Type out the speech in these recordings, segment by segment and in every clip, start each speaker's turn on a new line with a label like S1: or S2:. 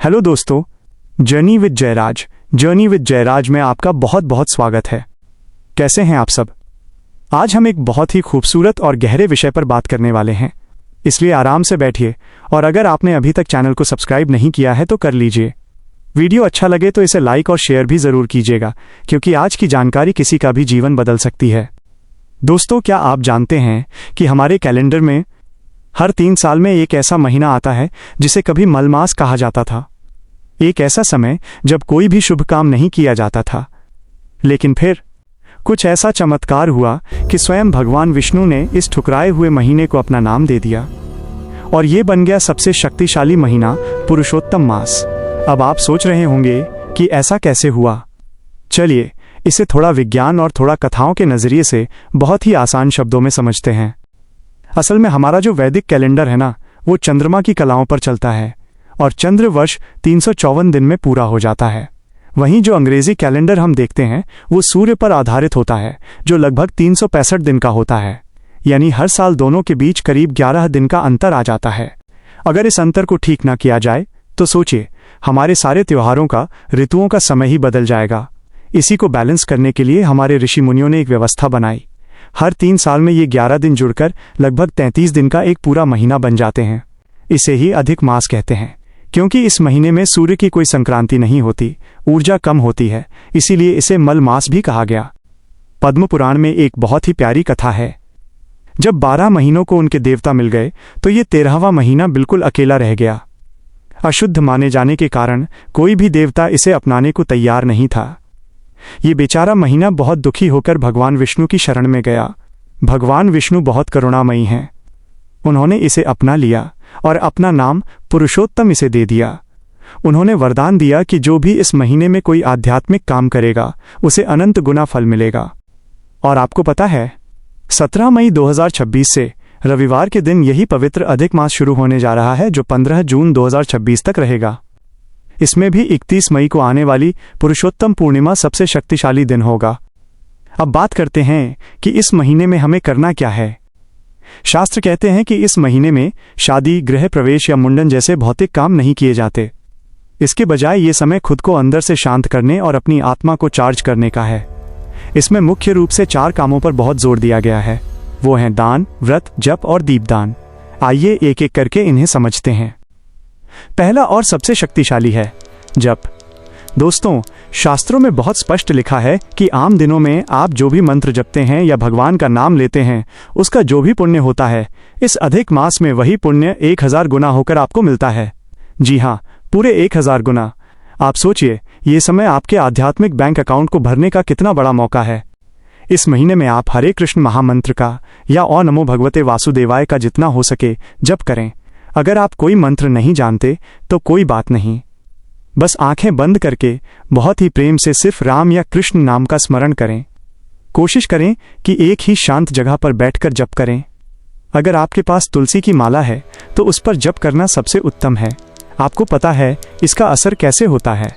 S1: Hello दोस्तों, journey with Jayraj में आपका बहुत बहुत स्वागत है। कैसे हैं आप सब? आज हम एक बहुत ही खूबसूरत और गहरे विषय पर बात करने वाले हैं, इसलिए आराम से बैठिए और अगर आपने अभी तक चैनल को सब्सक्राइब नहीं किया है तो कर लीजिए। वीडियो अच्छा लगे तो इसे लाइक और शेयर भी ज़रूर कीजिएगा, क्योंकि आज की जानकारी किसी का भी जीवन बदल सकती है। दोस्तों, क्या आप जानते हैं कि हमारे कैलेंडर में हर 3 साल में एक ऐसा महीना आता है जिसे कभी मलमास कहा जाता था। एक ऐसा समय जब कोई भी शुभ काम नहीं किया जाता था, लेकिन फिर कुछ ऐसा चमत्कार हुआ कि स्वयं भगवान विष्णु ने इस ठुकराए हुए महीने को अपना नाम दे दिया और ये बन गया सबसे शक्तिशाली महीना, पुरुषोत्तम मास। अब आप सोच रहे होंगे कि ऐसा कैसे हुआ। चलिए इसे थोड़ा विज्ञान और थोड़ा कथाओं के नज़रिए से बहुत ही आसान शब्दों में समझते हैं। असल में हमारा जो वैदिक कैलेंडर है ना, वो चंद्रमा की कलाओं पर चलता है और चंद्र वर्ष 354 दिन में पूरा हो जाता है। वहीं जो अंग्रेजी कैलेंडर हम देखते हैं वो सूर्य पर आधारित होता है, जो लगभग 365 दिन का होता है। यानी हर साल दोनों के बीच करीब 11 दिन का अंतर आ जाता है। अगर इस अंतर को ठीक ना किया जाए तो सोचिए, हमारे सारे त्योहारों का, ऋतुओं का समय ही बदल जाएगा। इसी को बैलेंस करने के लिए हमारे ऋषि मुनियों ने एक व्यवस्था बनाई। हर 3 साल में ये 11 दिन जुड़कर लगभग 33 दिन का एक पूरा महीना बन जाते हैं। इसे ही अधिक मास कहते हैं, क्योंकि इस महीने में सूर्य की कोई संक्रांति नहीं होती, ऊर्जा कम होती है, इसीलिए इसे मल मास भी कहा गया। पद्म पुराण में एक बहुत ही प्यारी कथा है। जब 12 महीनों को उनके देवता मिल गए तो ये 13वां महीना बिल्कुल अकेला रह गया। अशुद्ध माने जाने के कारण कोई भी देवता इसे अपनाने को तैयार नहीं था। ये बेचारा महीना बहुत दुखी होकर भगवान विष्णु की शरण में गया। भगवान विष्णु बहुत करुणामयी हैं। उन्होंने इसे अपना लिया और अपना नाम पुरुषोत्तम इसे दे दिया। उन्होंने वरदान दिया कि जो भी इस महीने में कोई आध्यात्मिक काम करेगा उसे अनंत गुना फल मिलेगा। और आपको पता है, 17 मई 2026 से रविवार के दिन यही पवित्र अधिक मास शुरू होने जा रहा है, जो 15 जून 2026 तक रहेगा। इसमें भी 31 मई को आने वाली पुरुषोत्तम पूर्णिमा सबसे शक्तिशाली दिन होगा। अब बात करते हैं कि इस महीने में हमें करना क्या है। शास्त्र कहते हैं कि इस महीने में शादी, गृह प्रवेश या मुंडन जैसे भौतिक काम नहीं किए जाते। इसके बजाय ये समय खुद को अंदर से शांत करने और अपनी आत्मा को चार्ज करने का है। इसमें मुख्य रूप से 4 कामों पर बहुत जोर दिया गया है। वो हैं दान, व्रत, जप और दीपदान। आइए एक एक करके इन्हें समझते हैं। पहला और सबसे शक्तिशाली है जप। दोस्तों, शास्त्रों में बहुत स्पष्ट लिखा है कि आम दिनों में आप जो भी मंत्र जपते हैं या भगवान का नाम लेते हैं, उसका जो भी पुण्य होता है, इस अधिक मास में वही पुण्य 1000 गुना होकर आपको मिलता है। जी हाँ, पूरे 1000 गुना। आप सोचिए, ये समय आपके आध्यात्मिक बैंक अकाउंट को भरने का कितना बड़ा मौका है। इस महीने में आप हरे कृष्ण महामंत्र का या ओ नमो भगवते वासुदेवाय का जितना हो सके जप करें। अगर आप कोई मंत्र नहीं जानते तो कोई बात नहीं, बस आंखें बंद करके बहुत ही प्रेम से सिर्फ राम या कृष्ण नाम का स्मरण करें। कोशिश करें कि एक ही शांत जगह पर बैठकर जप करें। अगर आपके पास तुलसी की माला है तो उस पर जप करना सबसे उत्तम है। आपको पता है इसका असर कैसे होता है।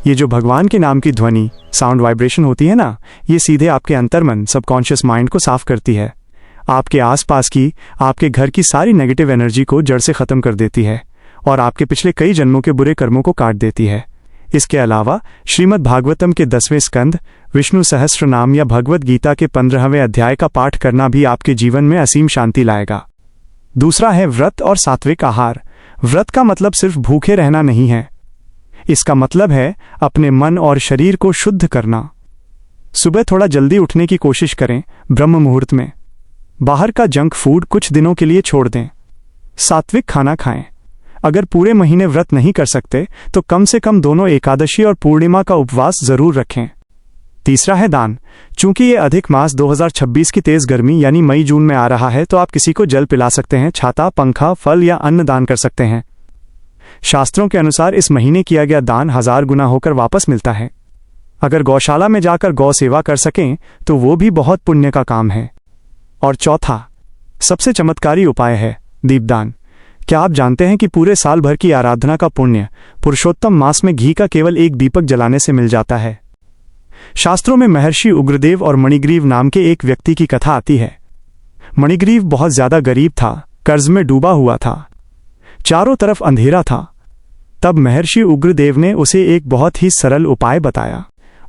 S1: ये जो भगवान के नाम की ध्वनि, साउंड वाइब्रेशन होती है ना, ये सीधे आपके अंतर्मन, सबकॉन्शियस माइंड को साफ करती है। आपके आसपास की, आपके घर की सारी नेगेटिव एनर्जी को जड़ से खत्म कर देती है और आपके पिछले कई जन्मों के बुरे कर्मों को काट देती है। इसके अलावा श्रीमद् भागवतम के 10वें स्कंद, विष्णु सहस्त्र नाम या भगवत गीता के 15वें अध्याय का पाठ करना भी आपके जीवन में असीम शांति लाएगा। दूसरा है व्रत और सात्विक आहार। व्रत का मतलब सिर्फ भूखे रहना नहीं है। इसका मतलब है अपने मन और शरीर को शुद्ध करना। सुबह थोड़ा जल्दी उठने की कोशिश करें, ब्रह्म मुहूर्त में। बाहर का जंक फूड कुछ दिनों के लिए छोड़ दें। सात्विक खाना खाएं। अगर पूरे महीने व्रत नहीं कर सकते तो कम से कम दोनों एकादशी और पूर्णिमा का उपवास जरूर रखें। तीसरा है दान। चूंकि ये अधिक मास 2026 की तेज गर्मी यानी मई जून में आ रहा है, तो आप किसी को जल पिला सकते हैं, छाता, पंखा, फल या अन्न दान कर सकते हैं। शास्त्रों के अनुसार इस महीने किया गया दान 1000 गुना होकर वापस मिलता है। अगर गौशाला में जाकर गौ सेवा कर सकें तो वो भी बहुत पुण्य का काम है। और चौथा सबसे चमत्कारी उपाय है दीपदान। क्या आप जानते हैं कि पूरे साल भर की आराधना का पुण्य पुरुषोत्तम मास में घी का केवल एक दीपक जलाने से मिल जाता है। शास्त्रों में महर्षि उग्रदेव और मणिग्रीव नाम के एक व्यक्ति की कथा आती है। मणिग्रीव बहुत ज्यादा गरीब था, कर्ज में डूबा हुआ था, चारों तरफ अंधेरा था। तब महर्षि उग्रदेव ने उसे एक बहुत ही सरल उपाय बताया।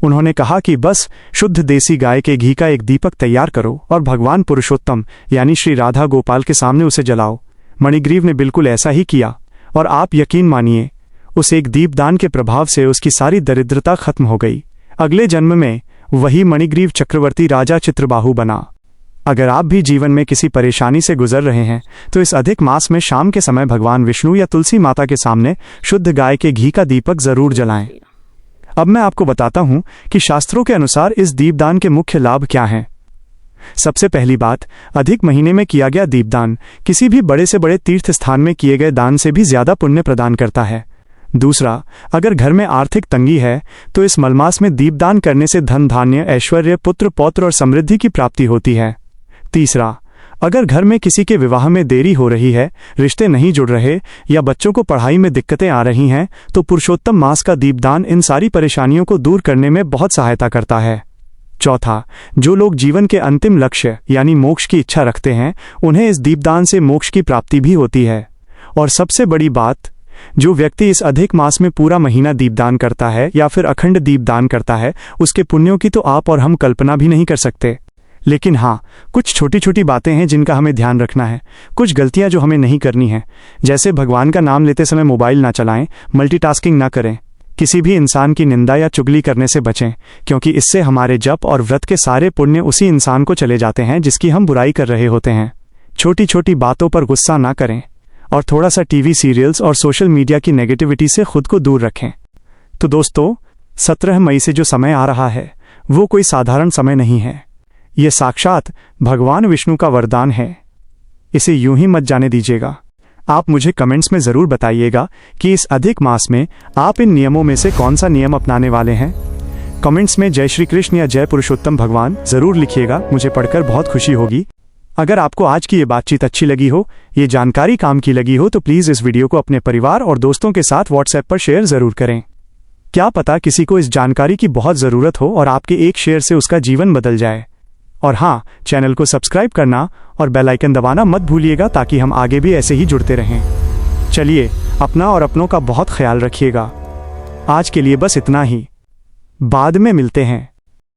S1: उन्होंने कहा कि बस शुद्ध देसी गाय के घी का एक दीपक तैयार करो और भगवान पुरुषोत्तम यानी श्री राधा गोपाल के सामने उसे जलाओ। मणिग्रीव ने बिल्कुल ऐसा ही किया और आप यकीन मानिए, उस एक दीपदान के प्रभाव से उसकी सारी दरिद्रता खत्म हो गई। अगले जन्म में वही मणिग्रीव चक्रवर्ती राजा चित्रबाहु बना। अगर आप भी जीवन में किसी परेशानी से गुजर रहे हैं तो इस अधिक मास में शाम के समय भगवान विष्णु या तुलसी माता के सामने शुद्ध गाय के घी का दीपक जरूर जलाएं। अब मैं आपको बताता हूं कि शास्त्रों के अनुसार इस दीपदान के मुख्य लाभ क्या हैं। सबसे पहली बात, अधिक महीने में किया गया दीपदान किसी भी बड़े से बड़े तीर्थ स्थान में किए गए दान से भी ज्यादा पुण्य प्रदान करता है। दूसरा, अगर घर में आर्थिक तंगी है तो इस मलमास में दीपदान करने से धन धान्य ऐश्वर्य पुत्र पौत्र और समृद्धि की प्राप्ति होती है। तीसरा, अगर घर में किसी के विवाह में देरी हो रही है, रिश्ते नहीं जुड़ रहे या बच्चों को पढ़ाई में दिक्कतें आ रही हैं तो पुरुषोत्तम मास का दीपदान इन सारी परेशानियों को दूर करने में बहुत सहायता करता है। चौथा, जो लोग जीवन के अंतिम लक्ष्य यानी मोक्ष की इच्छा रखते हैं उन्हें इस दीपदान से मोक्ष की प्राप्ति भी होती है। और सबसे बड़ी बात, जो व्यक्ति इस अधिक मास में पूरा महीना दीपदान करता है या फिर अखंड दीपदान करता है उसके पुण्यों की तो आप और हम कल्पना भी नहीं कर सकते। लेकिन हाँ, कुछ छोटी छोटी बातें हैं जिनका हमें ध्यान रखना है, कुछ गलतियां जो हमें नहीं करनी है। जैसे भगवान का नाम लेते समय मोबाइल ना चलाएं, मल्टीटास्किंग ना करें, किसी भी इंसान की निंदा या चुगली करने से बचें, क्योंकि इससे हमारे जप और व्रत के सारे पुण्य उसी इंसान को चले जाते हैं जिसकी हम बुराई कर रहे होते हैं। छोटी छोटी बातों पर गुस्सा ना करें और थोड़ा सा टीवी सीरियल्स और सोशल मीडिया की नेगेटिविटी से खुद को दूर रखें। तो दोस्तों, 17 मई से जो समय आ रहा है वो कोई साधारण समय नहीं है। ये साक्षात भगवान विष्णु का वरदान है। इसे यूं ही मत जाने दीजिएगा। आप मुझे कमेंट्स में जरूर बताइएगा कि इस अधिक मास में आप इन नियमों में से कौन सा नियम अपनाने वाले हैं। कमेंट्स में जय श्री कृष्ण या जय पुरुषोत्तम भगवान जरूर लिखिएगा, मुझे पढ़कर बहुत खुशी होगी। अगर आपको आज की ये बातचीत अच्छी लगी हो, ये जानकारी काम की लगी हो तो प्लीज़ इस वीडियो को अपने परिवार और दोस्तों के साथ व्हाट्सएप पर शेयर जरूर करें। क्या पता किसी को इस जानकारी की बहुत ज़रूरत हो और आपके एक शेयर से उसका जीवन बदल जाए। और हाँ, चैनल को सब्सक्राइब करना और बेल आइकन दबाना मत भूलिएगा ताकि हम आगे भी ऐसे ही जुड़ते रहें। चलिए, अपना और अपनों का बहुत ख्याल रखिएगा। आज के लिए बस इतना ही, बाद में मिलते हैं।